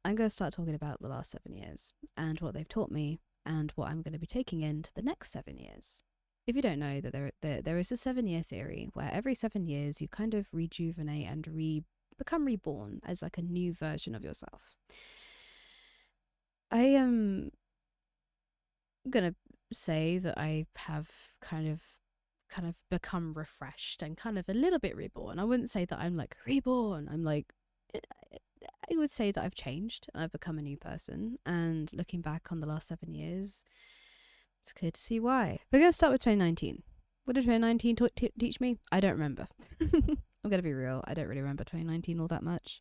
I'm going to start talking about the last 7 years and what they've taught me and what I'm going to be taking into the next 7 years. If you don't know that there is a 7 year theory where every 7 years you kind of rejuvenate and become reborn as like a new version of yourself. I am gonna say that I have kind of become refreshed and kind of a little bit reborn. I wouldn't say that I'm like reborn. I'm like I would say that I've changed and I've become a new person. And looking back on the last 7 years, it's clear to see why. We're going to start with 2019. What did 2019 teach me? I don't remember. I'm going to be real. I don't really remember 2019 all that much.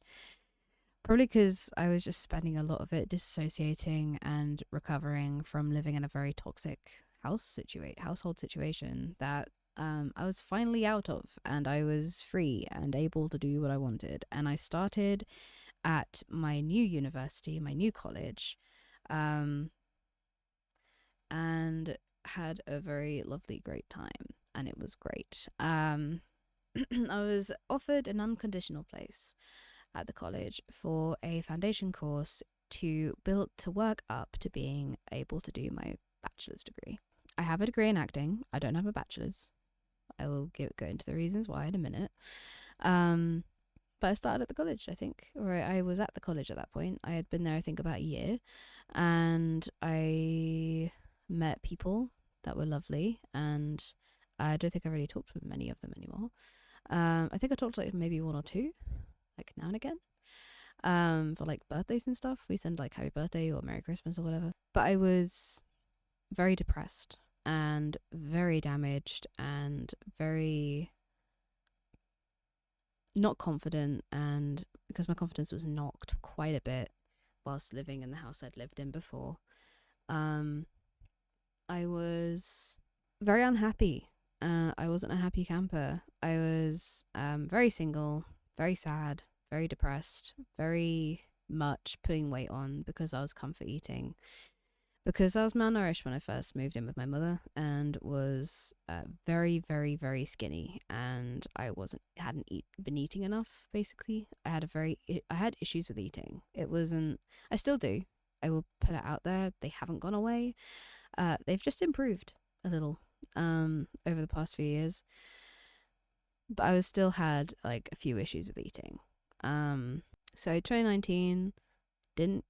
Probably because I was just spending a lot of it disassociating and recovering from living in a very toxic household situation that I was finally out of, and I was free and able to do what I wanted. And I started at my new university, my new college, um, and had a very lovely, great time. And it was great. I was offered an unconditional place at the college for a foundation course to work up to being able to do my bachelor's degree. I have a degree in acting. I don't have a bachelor's. I will go into the reasons why in a minute. But I started at the college, I think, or I was at the college at that point. I had been there, I think, about a year, and I met people that were lovely, and I don't think I really talked with many of them anymore. I think I talked to like maybe one or two, like now and again. For like birthdays and stuff, we send like happy birthday or Merry Christmas or whatever. But I was very depressed and very damaged and very not confident, and because my confidence was knocked quite a bit whilst living in the house I'd lived in before, um, I was very unhappy. I wasn't a happy camper. I was very single, very sad, very depressed, very much putting weight on because I was comfort eating. Because I was malnourished when I first moved in with my mother and was very, very, very skinny, and I hadn't been eating enough. Basically, I had issues with eating. It wasn't. I still do. I will put it out there. They haven't gone away. They've just improved a little over the past few years, but I was still had like a few issues with eating. So 2019 didn't.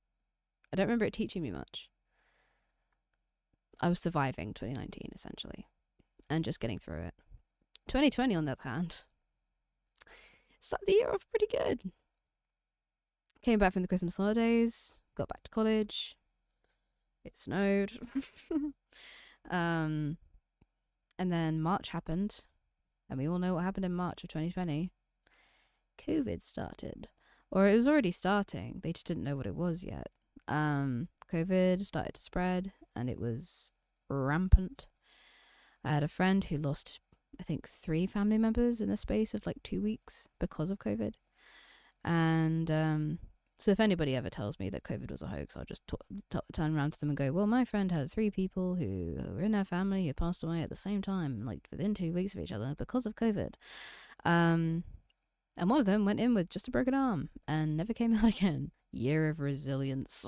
I don't remember it teaching me much. I was surviving 2019 essentially and just getting through it. 2020, on the other hand, started the year off pretty good. Came back from the Christmas holidays, got back to college. It snowed. And then March happened, and we all know what happened in March of 2020. COVID started, or it was already starting. They just didn't know what it was yet. COVID started to spread, and it was rampant. I had a friend who lost, I think, 3 family members in the space of like 2 weeks because of COVID. And so if anybody ever tells me that COVID was a hoax, I'll just turn around to them and go, well, my friend had 3 people who were in her family who passed away at the same time, like within 2 weeks of each other because of COVID. And one of them went in with just a broken arm and never came out again. Year of resilience.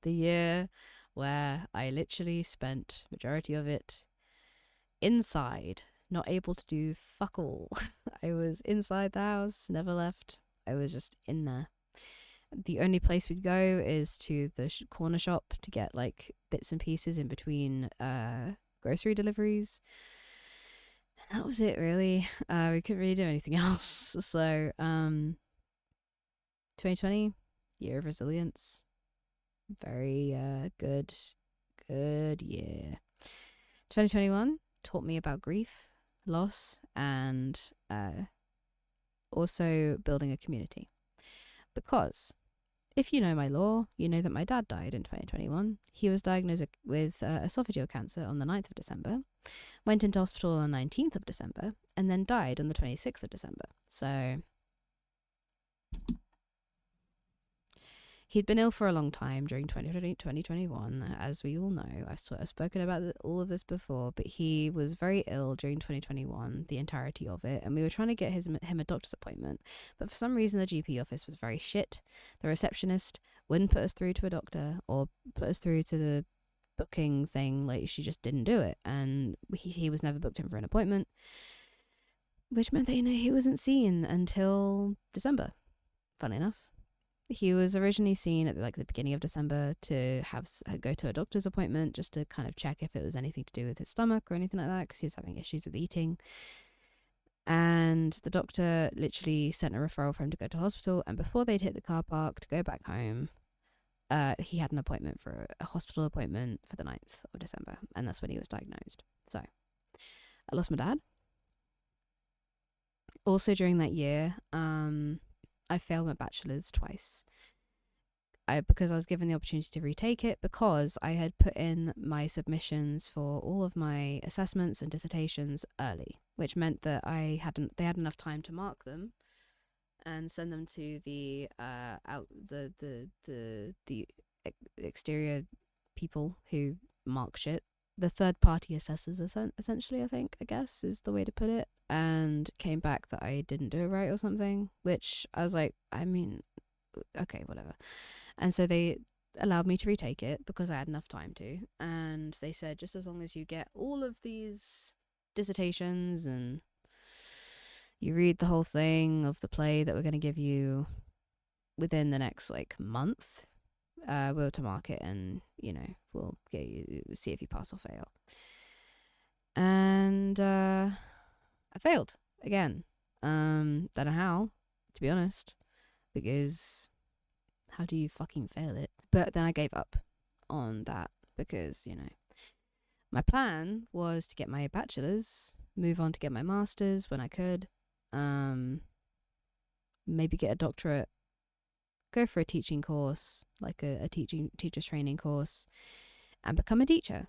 The year where I literally spent majority of it inside, not able to do fuck all. I was inside the house, never left. I was just in there. The only place we'd go is to the corner shop to get like bits and pieces in between grocery deliveries. And that was it, really. We couldn't really do anything else. So 2020, year of resilience. Very good year. 2021 taught me about grief, loss, and also building a community. Because if you know my lore, you know that my dad died in 2021. He was diagnosed with esophageal cancer on the 9th of December, went into hospital on the 19th of December, and then died on the 26th of December. So He'd been ill for a long time during 2020, 2021, as we all know. I've spoken about all of this before, but he was very ill during 2021, the entirety of it, and we were trying to get him a doctor's appointment. But for some reason, the GP office was very shit. The receptionist wouldn't put us through to a doctor or put us through to the booking thing. Like, she just didn't do it, and he was never booked in for an appointment, which meant that he wasn't seen until December. Funny enough. He was originally seen at like the beginning of December to go to a doctor's appointment just to kind of check if it was anything to do with his stomach or anything like that, because he was having issues with eating. And the doctor literally sent a referral for him to go to hospital. And before they'd hit the car park to go back home, he had an appointment for a hospital appointment for the 9th of December. And that's when he was diagnosed. So I lost my dad. Also during that year, I failed my bachelor's twice. Because I was given the opportunity to retake it, because I had put in my submissions for all of my assessments and dissertations early, which meant that they had enough time to mark them and send them to the exterior people who mark shit. The third party assessors, essentially, I guess is the way to put it, and came back that I didn't do it right or something, which I was like, I mean, okay, whatever. And so they allowed me to retake it because I had enough time to, and they said, just as long as you get all of these dissertations and you read the whole thing of the play that we're going to give you within the next like month, we'll to mark it, and we'll get you, see if you pass or fail. And I failed again. Don't know how, to be honest, because how do you fucking fail it? But then I gave up on that because my plan was to get my bachelor's, move on to get my master's when I could, maybe get a doctorate, go for a teaching course, like a teacher's training course, and become a teacher,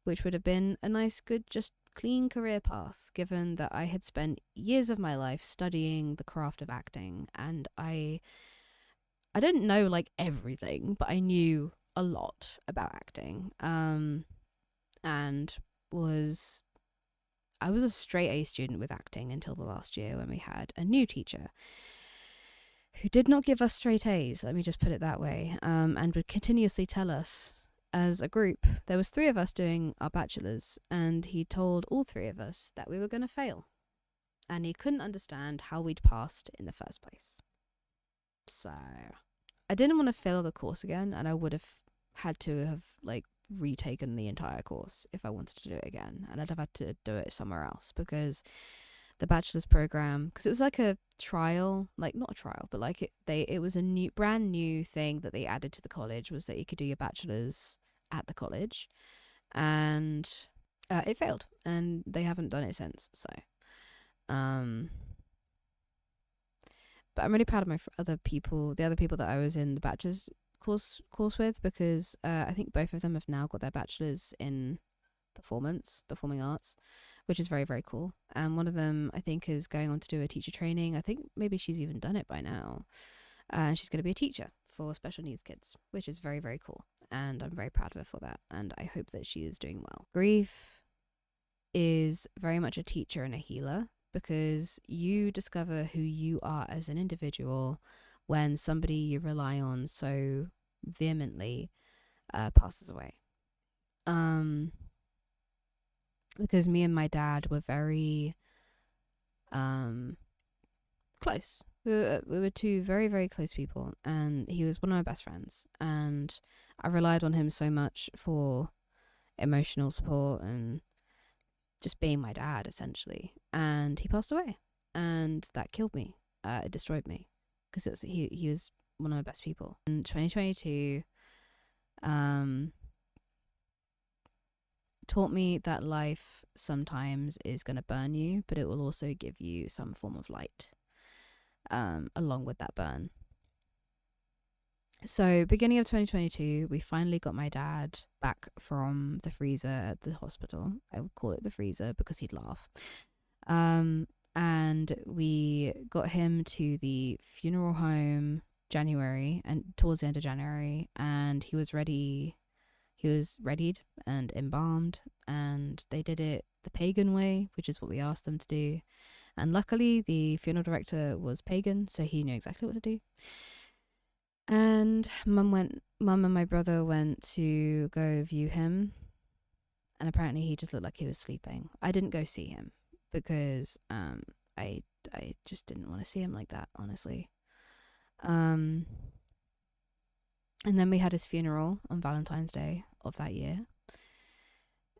which would have been a nice, good, just clean career path, given that I had spent years of my life studying the craft of acting, and I didn't know like everything, but I knew a lot about acting, and I was a straight A student with acting until the last year when we had a new teacher who did not give us straight A's, let me just put it that way, and would continuously tell us, as a group, there was 3 of us doing our bachelor's, and he told all 3 of us that we were going to fail, and he couldn't understand how we'd passed in the first place. So I didn't want to fail the course again, and I would have had to have like retaken the entire course if I wanted to do it again, and I'd have had to do it somewhere else, because the bachelor's program, because it was like a trial, like not a trial, but like it was a brand new thing that they added to the college, was that you could do your bachelor's at the college, and it failed, and they haven't done it since. So but I'm really proud of the other people that I was in the bachelor's course with, because I think both of them have now got their bachelor's in performing arts, which is very, very cool. And one of them, I think, is going on to do a teacher training. I think maybe she's even done it by now. And she's going to be a teacher for special needs kids, which is very, very cool. And I'm very proud of her for that. And I hope that she is doing well. Grief is very much a teacher and a healer, because you discover who you are as an individual when somebody you rely on so vehemently passes away. Because me and my dad were very close. We were 2 very, very close people, and he was one of my best friends, and I relied on him so much for emotional support and just being my dad, essentially. And he passed away, and that killed me. It destroyed me, because he was one of my best people. In 2022 taught me that life sometimes is going to burn you, but it will also give you some form of light along with that burn. So beginning of 2022, we finally got my dad back from the freezer at the hospital. I would call it the freezer because he'd laugh. And we got him to the funeral home January, and towards the end of January, and he was ready. He was readied and embalmed, and they did it the pagan way, which is what we asked them to do. And luckily, the funeral director was pagan, so he knew exactly what to do. And mum and my brother went to go view him, and apparently he just looked like he was sleeping. I didn't go see him because I just didn't want to see him like that, honestly. And then we had his funeral on Valentine's Day of that year.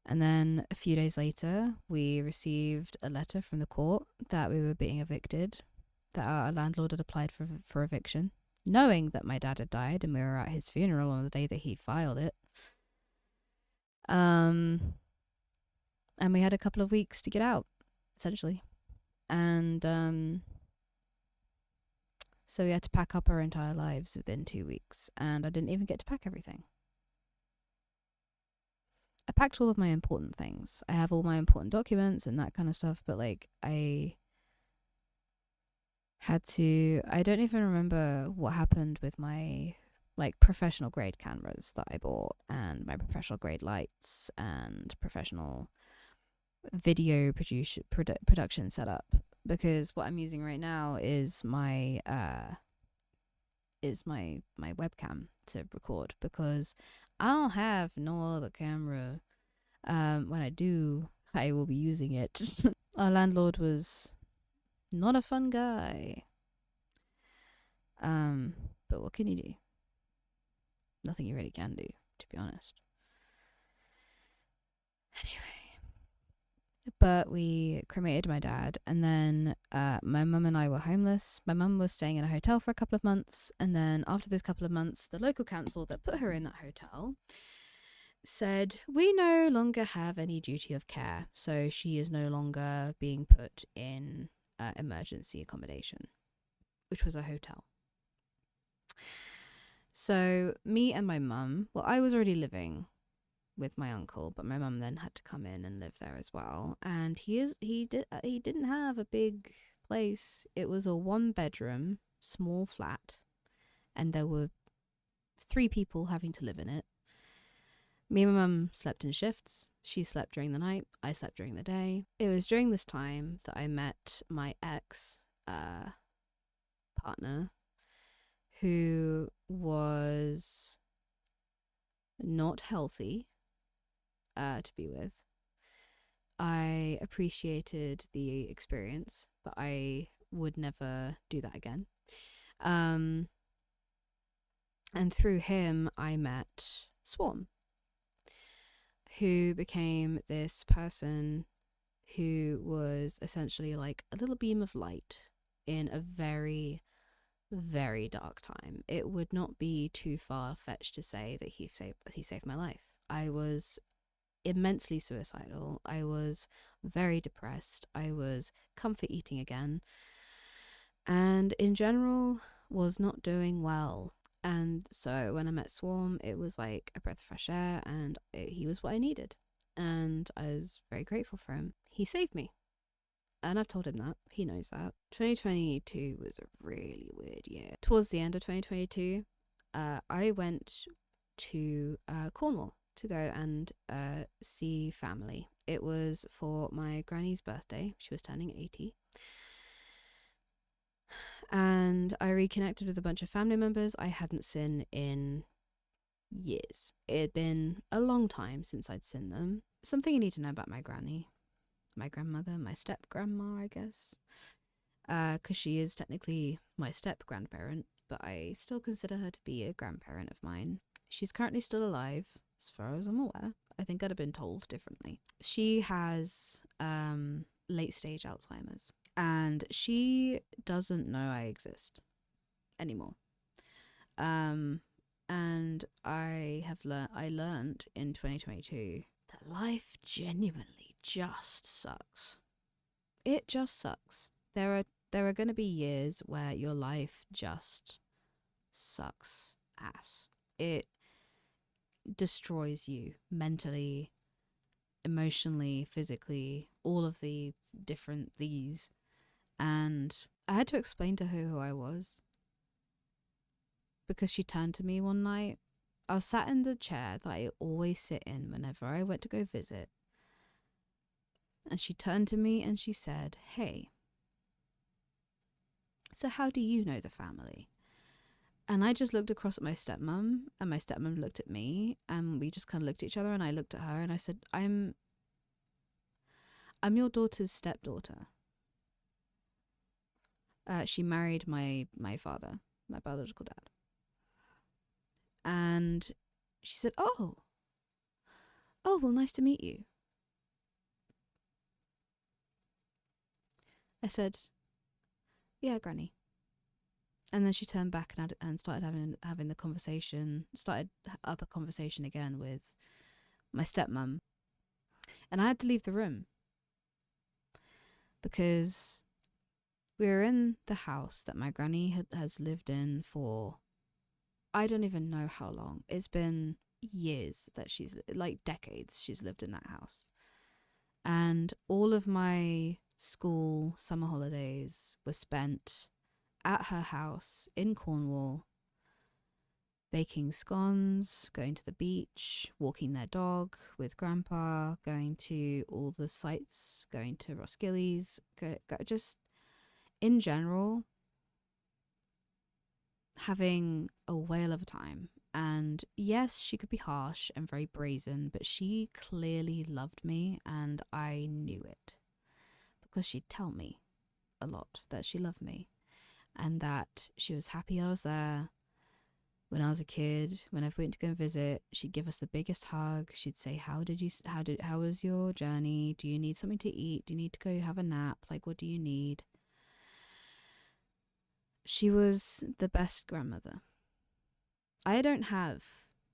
And then a few days later, we received a letter from the court that we were being evicted, that our landlord had applied for eviction, knowing that my dad had died and we were at his funeral on the day that he filed it. And we had a couple of weeks to get out, essentially. And so we had to pack up our entire lives within 2 weeks, and I didn't even get to pack everything. I packed all of my important things. I have all my important documents and that kind of stuff, but like I don't even remember what happened with my like professional grade cameras that I bought, and my professional grade lights and professional video production setup, because what I'm using right now is my webcam to record, because I don't have no other camera. When I do, I will be using it. Our landlord was not a fun guy. But what can you do? Nothing you really can do, to be honest. Anyway. But we cremated my dad, and then my mum and I were homeless. My mum was staying in a hotel for a couple of months, and then after those couple of months, the local council that put her in that hotel said, we no longer have any duty of care, so she is no longer being put in emergency accommodation, which was a hotel. So me and my mum, well, I was already living with my uncle, but my mum then had to come in and live there as well. And he didn't have a big place. It was a 1-bedroom small flat, and there were 3 people having to live in it. Me and my mum slept in shifts. She slept during the night. I slept during the day. It was during this time that I met my ex partner, who was not healthy to be with. I appreciated the experience, but I would never do that again. And through him, I met Swarm, who became this person who was essentially like a little beam of light in a very, very dark time. It would not be too far-fetched to say that he saved my life. I was immensely suicidal. I was very depressed. I was comfort eating again, and in general was not doing well. And so when I met Swarm, it was like a breath of fresh air, and he was what I needed, and I was very grateful for him. He saved me, and I've told him that. He knows that. 2022 was a really weird year. Towards the end of 2022, I went to Cornwall to go and see family. It was for my granny's birthday. She was turning 80. And I reconnected with a bunch of family members I hadn't seen in years. It had been a long time since I'd seen them. Something you need to know about my granny, my grandmother, my step-grandma, I guess. Because she is technically my step-grandparent, but I still consider her to be a grandparent of mine. She's currently still alive, as far as I'm aware. I think I'd have been told differently. She has late-stage Alzheimer's, and she doesn't know I exist anymore. And I learned in 2022 that life genuinely just sucks. It just sucks. There are going to be years where your life just sucks ass. It destroys you mentally, emotionally, physically, all of the different these. And I had to explain to her who I was. because she turned to me one night. I was sat in the chair that I always sit in whenever I went to go visit. And she turned to me and she said, "Hey, so how do you know the family?" And I just looked across at my stepmom, and my stepmom looked at me, and we just kind of looked at each other, and I looked at her and I said, I'm your daughter's stepdaughter. She married my father, my biological dad. And she said, oh, well, nice to meet you. I said, yeah, Granny. And then she turned back and started having the conversation, started up a conversation again with my stepmom. And I had to leave the room because we were in the house that my granny has lived in for, I don't even know how long. It's been years that she's, like decades, she's lived in that house. And all of my school summer holidays were spent at her house in Cornwall, baking scones, going to the beach, walking their dog with Grandpa, going to all the sites, going to Roskilly's, just in general, having a whale of a time. And yes, she could be harsh and very brazen, but she clearly loved me, and I knew it because she'd tell me a lot that she loved me and that she was happy I was there. When I was a kid, whenever we went to go and visit, she'd give us the biggest hug. She'd say, how was your journey? Do you need something to eat? Do you need to go have a nap? Like, what do you need? She was the best grandmother. I don't have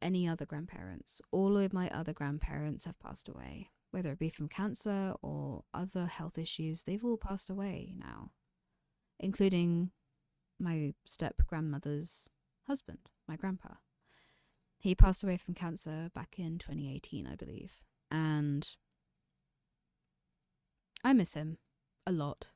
any other grandparents. All of my other grandparents have passed away, whether it be from cancer or other health issues. They've all passed away now, including my step grandmother's husband, my grandpa. He passed away from cancer back in 2018, I believe. And I miss him a lot.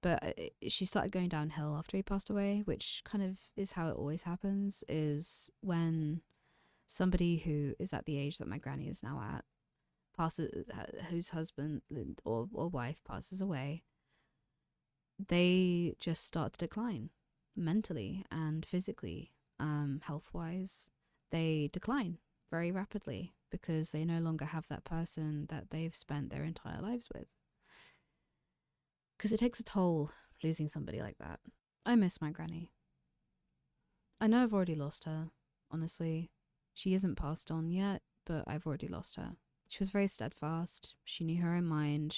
But she started going downhill after he passed away, which kind of is how it always happens, is when somebody who is at the age that my granny is now at passes, whose husband or wife passes away, they just start to decline mentally and physically, health wise. They decline very rapidly because they no longer have that person that they've spent their entire lives with. Because it takes a toll losing somebody like that. I miss my granny. I know I've already lost her, honestly. She isn't passed on yet, but I've already lost her. She was very steadfast. She knew her own mind.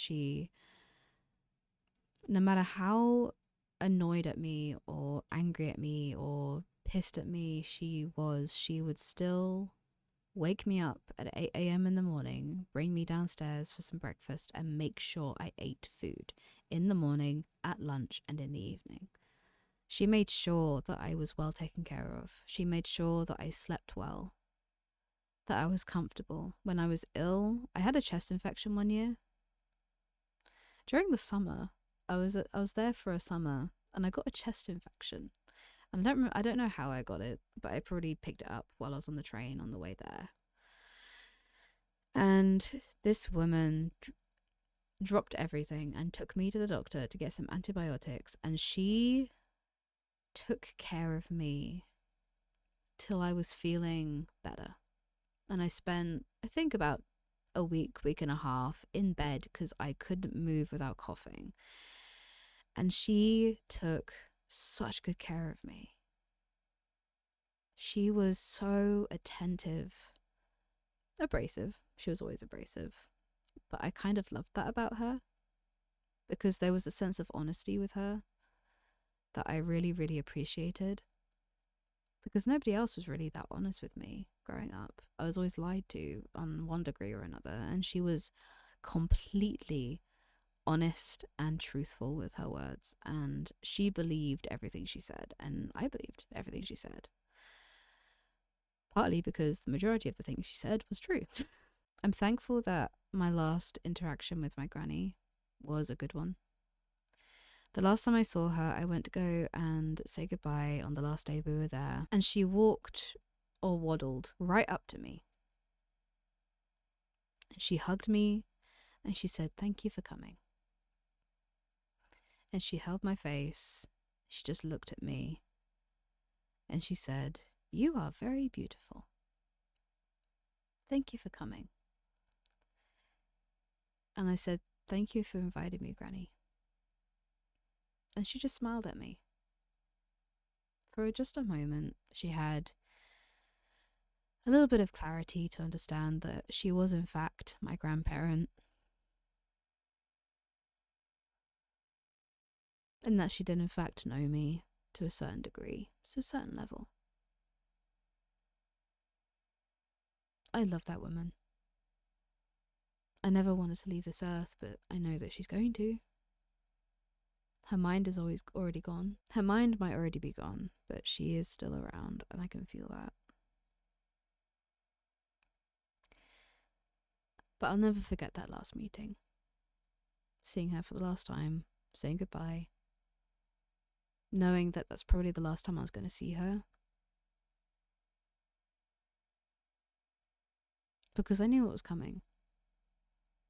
No matter how annoyed at me or angry at me or pissed at me she would still wake me up at 8 a.m. in the morning, bring me downstairs for some breakfast, and make sure I ate food in the morning, at lunch, and in the evening. She made sure that I was well taken care of. She made sure that I slept well, that I was comfortable. When I was ill, I had a chest infection one year. During the summer, I was there for a summer, and I got a chest infection. And I don't know how I got it, but I probably picked it up while I was on the train on the way there. And this woman dropped everything and took me to the doctor to get some antibiotics, and she took care of me till I was feeling better. And I spent, I think, about a week and a half in bed because I couldn't move without coughing. And she took such good care of me. She was so attentive. Abrasive. She was always abrasive. But I kind of loved that about her because there was a sense of honesty with her that I really, really appreciated. Because nobody else was really that honest with me growing up. I was always lied to on one degree or another, and she was completely honest and truthful with her words, and she believed everything she said, and I believed everything she said. Partly because the majority of the things she said was true. I'm thankful that my last interaction with my granny was a good one. The last time I saw her, I went to go and say goodbye on the last day we were there, and she walked or waddled right up to me. And she hugged me and she said, "Thank you for coming." And she held my face. She just looked at me and she said, "You are very beautiful. Thank you for coming." And I said, "Thank you for inviting me, Granny." And she just smiled at me. For just a moment, she had a little bit of clarity to understand that she was, in fact, my grandparent, and that she did, in fact, know me to a certain degree, to a certain level. I love that woman. I never wanted to leave this earth, but I know that she's going to. Her mind is already gone. Her mind might already be gone, but she is still around, and I can feel that. But I'll never forget that last meeting. Seeing her for the last time, saying goodbye, knowing that that's probably the last time I was going to see her. Because I knew what was coming.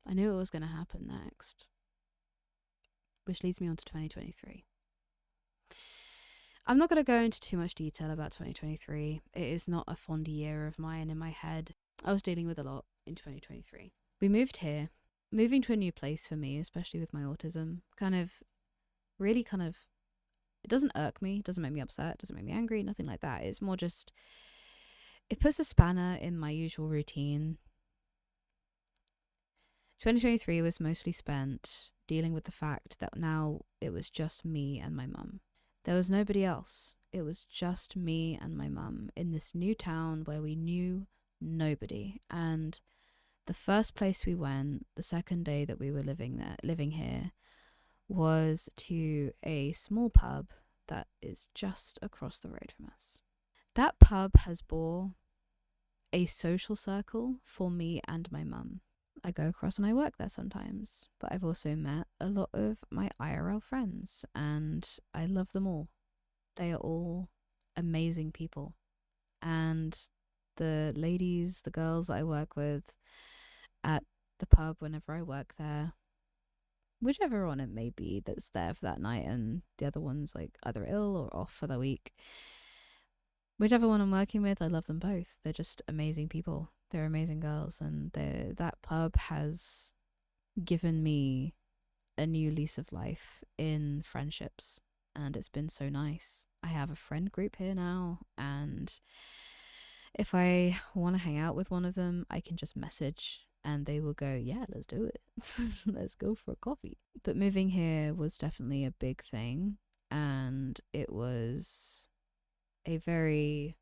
I knew what was going to happen next. Which leads me on to 2023. I'm not going to go into too much detail about 2023. It is not a fond year of mine in my head. I was dealing with a lot in 2023. We moved here. Moving to a new place for me, especially with my autism, really it doesn't irk me, it doesn't make me upset, it doesn't make me angry, nothing like that. It's more just, it puts a spanner in my usual routine. 2023 was mostly spent dealing with the fact that now it was just me and my mum. There was nobody else. It was just me and my mum in this new town where we knew nobody. And the first place we went, the second day that we were living here, was to a small pub that is just across the road from us. That pub has bore a social circle for me and my mum. I go across and I work there sometimes, but I've also met a lot of my IRL friends and I love them all. They are all amazing people. And the ladies, the girls I work with at the pub whenever I work there, whichever one it may be that's there for that night and the other one's like either ill or off for the week, whichever one I'm working with, I love them both. They're just amazing people. They're amazing girls, and that pub has given me a new lease of life in friendships, and it's been so nice. I have a friend group here now, and if I want to hang out with one of them, I can just message and they will go, "Yeah, let's do it. Let's go for a coffee." But moving here was definitely a big thing, and it was a very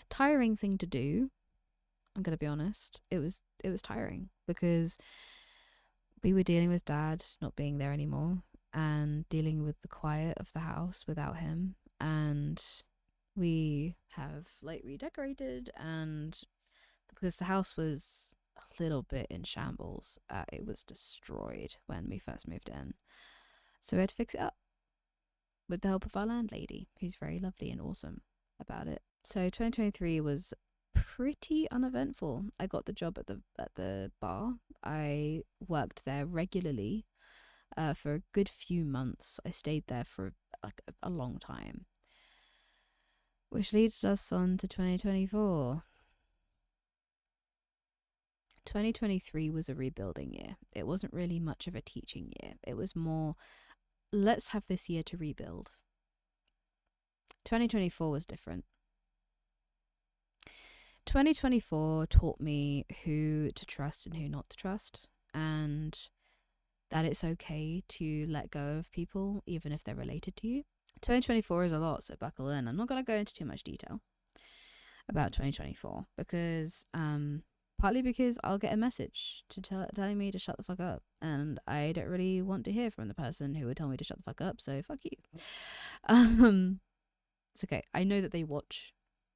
tiring thing to do. I'm going to be honest. It was tiring because we were dealing with Dad not being there anymore and dealing with the quiet of the house without him, and we have like redecorated, and because the house was a little bit in shambles, it was destroyed when we first moved in, so we had to fix it up with the help of our landlady, who's very lovely and awesome about it. So 2023 was pretty uneventful. I got the job at the bar. I worked there regularly for a good few months. I stayed there for like a long time. Which leads us on to 2024. 2023 was a rebuilding year. It wasn't really much of a teaching year. It was more, let's have this year to rebuild. 2024 was different. 2024 taught me who to trust and who not to trust, and that it's okay to let go of people even if they're related to you. 2024 is a lot, so buckle in. I'm not going to go into too much detail about 2024 because partly because I'll get a message telling me to shut the fuck up, and I don't really want to hear from the person who would tell me to shut the fuck up, so fuck you. It's okay. I know that they watch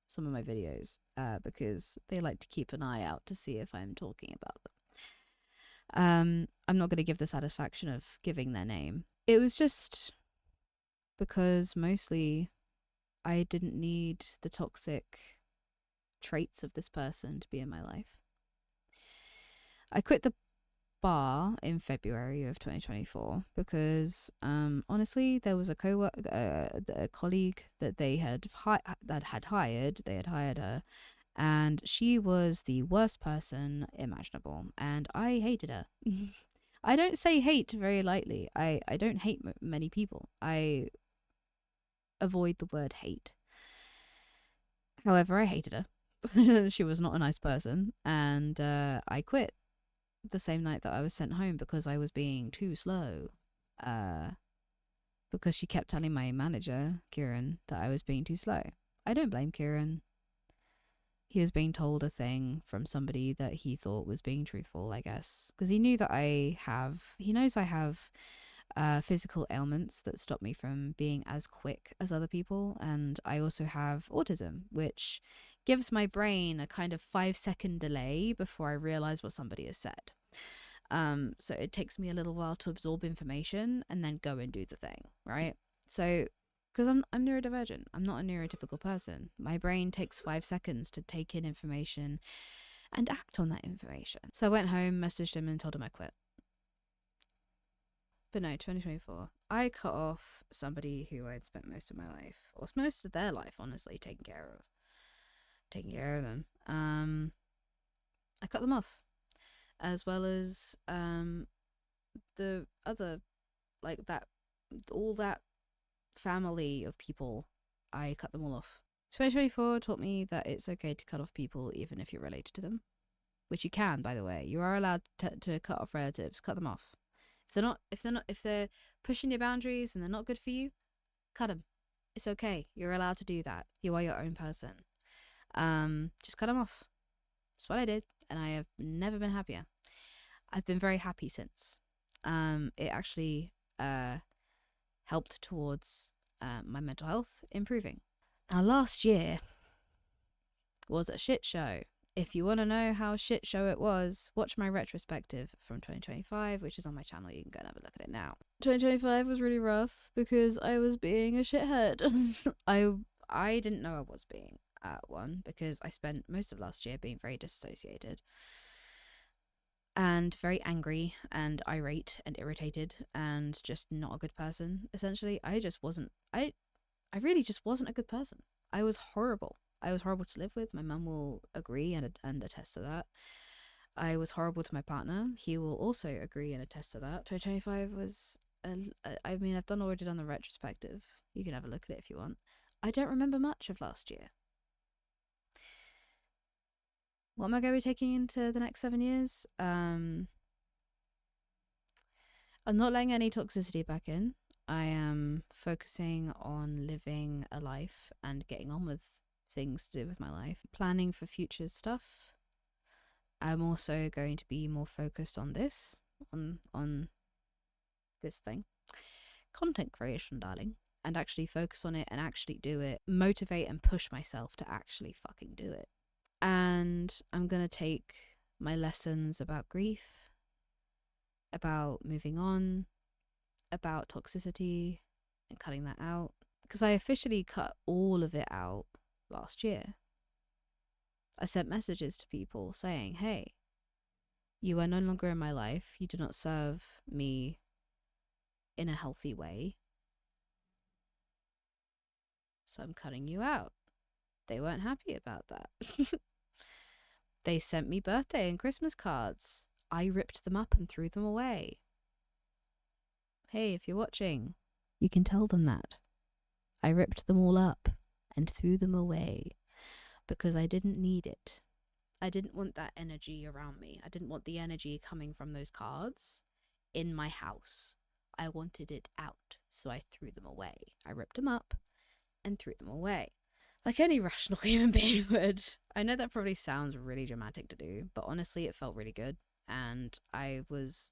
some of my videos because they like to keep an eye out to see if I'm talking about I'm not going to give the satisfaction of giving their name. It was just because mostly I didn't need the toxic traits of this person to be in my life. I quit the bar in February of 2024 because honestly there was a a colleague that they had hired. They had hired her, and she was the worst person imaginable, and I hated her. I don't say hate very lightly. I don't hate many people. I avoid the word hate. However, I hated her. She was not a nice person, and I quit the same night that I was sent home because I was being too slow. Uh, because she kept telling my manager, Kieran, that I was being too slow. I don't blame Kieran. He was being told a thing from somebody that he thought was being truthful, I guess. Because he knew that he knows I have physical ailments that stop me from being as quick as other people. And I also have autism, which gives my brain a kind of 5-second delay before I realize what somebody has said. So it takes me a little while to absorb information and then go and do the thing, right? So, because I'm neurodivergent, I'm not a neurotypical person. My brain takes 5 seconds to take in information and act on that information. So I went home, messaged him, and told him I quit. But no, 2024. I cut off somebody who I'd spent most of my life, or most of their life, honestly, taking care of them. I cut them off, as well as the other, like that, all that family of people. I cut them all off. 2024 taught me that it's okay to cut off people even if you're related to them, which you can, by the way. You are allowed to cut off relatives. Cut them off. If they're pushing your boundaries and they're not good for you, cut them. It's okay. You're allowed to do that. You are your own person. Just cut them off. That's what I did, and I have never been happier. I've been very happy since. It actually helped towards my mental health improving. Now, last year was a shit show. If you want to know how shit show it was, watch my retrospective from 2025, which is on my channel. You can go and have a look at it now. 2025 was really rough because I was being a shithead. I didn't know I was being one because I spent most of last year being very disassociated and very angry and irate and irritated and just not a good person. Essentially, I really just wasn't a good person. I was horrible. I was horrible to live with. My mum will agree and attest to that. I was horrible to my partner. He will also agree and attest to that. 2025 was, I mean, I've already done the retrospective. You can have a look at it if you want. I don't remember much of last year. What am I going to be taking into the next 7 years? I'm not letting any toxicity back in. I am focusing on living a life and getting on with things to do with my life, planning for future stuff. I'm also going to be more focused on this, on this thing, content creation, darling, and actually focus on it and actually do it, motivate and push myself to actually fucking do it. And I'm gonna take my lessons about grief, about moving on, about toxicity and cutting that out, because I officially cut all of it out last year. I sent messages to people saying, hey, you are no longer in my life. You do not serve me in a healthy way. So I'm cutting you out. They weren't happy about that. They sent me birthday and Christmas cards. I ripped them up and threw them away. Hey, if you're watching, you can tell them that. I ripped them all up and threw them away because I didn't need it. I didn't want that energy around me. I didn't want the energy coming from those cards in my house. I wanted it out, so I threw them away. I ripped them up and threw them away. Like any rational human being would. I know that probably sounds really dramatic to do, but honestly, it felt really good. And I was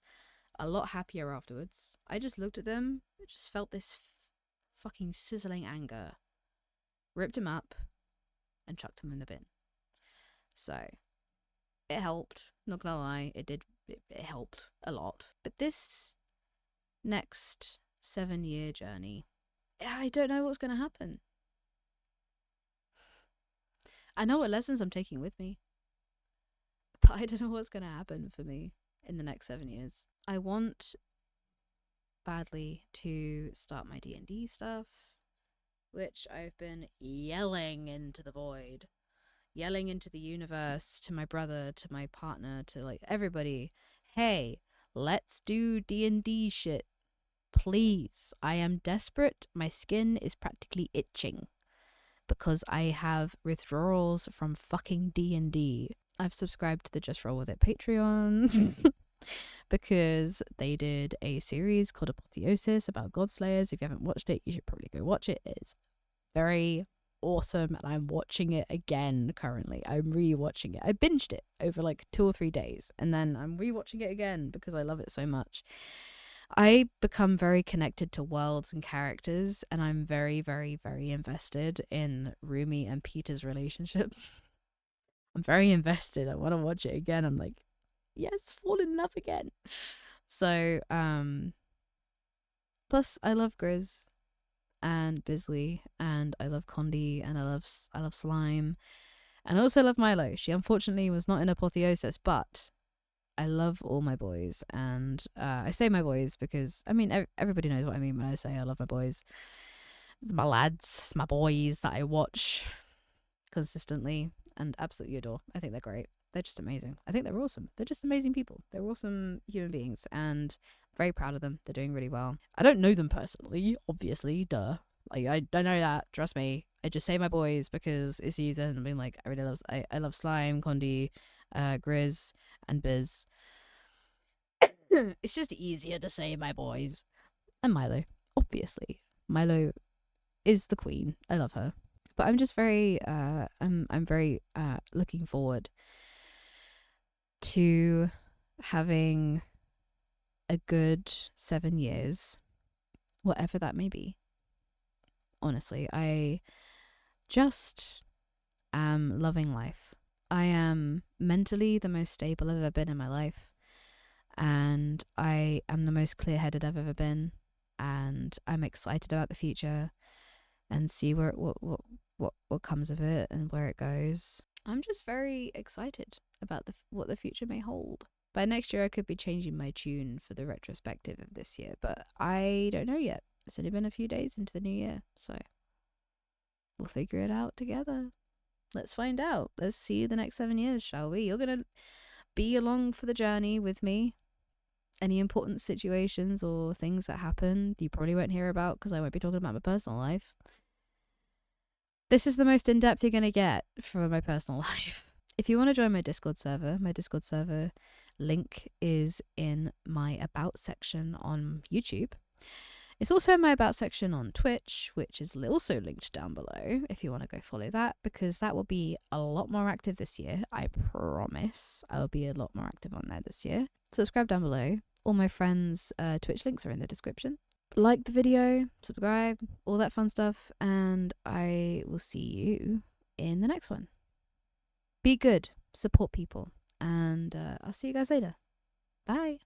a lot happier afterwards. I just looked at them, just felt this fucking sizzling anger, ripped them up, and chucked them in the bin. So, it helped, not gonna lie, it did it helped a lot. But this next 7-year journey, I don't know what's going to happen. I know what lessons I'm taking with me, but I don't know what's going to happen for me in the next 7 years. I want badly to start my D&D stuff, which I've been yelling into the void, yelling into the universe, to my brother, to my partner, to like everybody. Hey, let's do D&D shit. Please. I am desperate. My skin is practically itching because I have withdrawals from fucking D&D. I've subscribed to the Just Roll With It Patreon because they did a series called Apotheosis about Godslayers. If you haven't watched it, you should probably go watch it. It's very awesome, and I'm watching it again currently. I'm rewatching it. I binged it over like 2 or 3 days, and then I'm rewatching it again because I love it so much. I become very connected to worlds and characters, and I'm very, very, very invested in Rumi and Peter's relationship. I'm very invested. I want to watch it again. I'm like, yes, fall in love again. So, plus I love Grizz and Bisley, and I love Condi, and I love Slime, and I also love Milo. She unfortunately was not in Apotheosis, but I love all my boys, and I say my boys because, I mean, everybody knows what I mean when I say I love my boys. It's my lads, it's my boys that I watch consistently and absolutely adore. I think they're great. They're just amazing. I think they're awesome. They're just amazing people. They're awesome human beings, and I'm very proud of them. They're doing really well. I don't know them personally, obviously, duh. Like, I don't know that, trust me. I just say my boys because it's easier, and I mean, like, I love Slime, Condi, Grizz, and Biz. It's just easier to say my boys. And Milo, obviously. Milo is the queen. I love her. But I'm just very I'm very looking forward to having a good 7 years, whatever that may be. Honestly, I just am loving life. I am mentally the most stable I've ever been in my life, and I am the most clear-headed I've ever been, and I'm excited about the future and see where what comes of it and where it goes. I'm just very excited about what the future may hold. By next year, I could be changing my tune for the retrospective of this year, but I don't know yet. It's only been a few days into the new year, so we'll figure it out together. Let's find out. Let's see the next 7 years, shall we? You're gonna be along for the journey with me. Any important situations or things that happen, you probably won't hear about because I won't be talking about my personal life. This is the most in-depth you're going to get for my personal life. If you want to join my Discord server link is in my About section on YouTube. It's also in my About section on Twitch, which is also linked down below if you want to go follow that, because that will be a lot more active this year. I promise I will be a lot more active on there this year. Subscribe down below. All my friends' Twitch links are in the description. Like the video, subscribe, all that fun stuff, and I will see you in the next one. Be good, support people, and I'll see you guys later. Bye.